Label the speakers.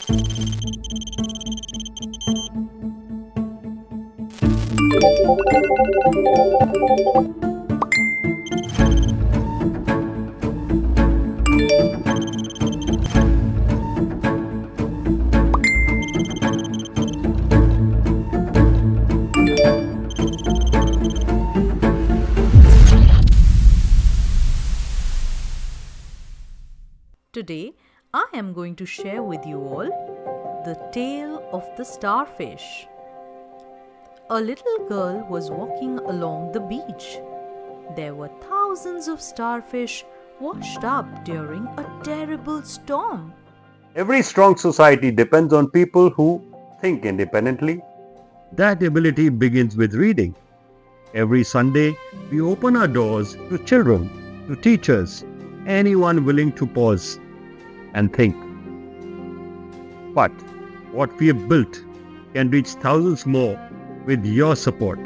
Speaker 1: Today, I am going to share with you all the tale of the starfish. A little girl was walking along the beach. There were thousands of starfish washed up during a terrible storm.
Speaker 2: Every strong society depends on people who think independently. That ability begins with reading. Every Sunday, we open our doors to children, to teachers, anyone willing to pause and think. But what we have built can reach thousands more with your support.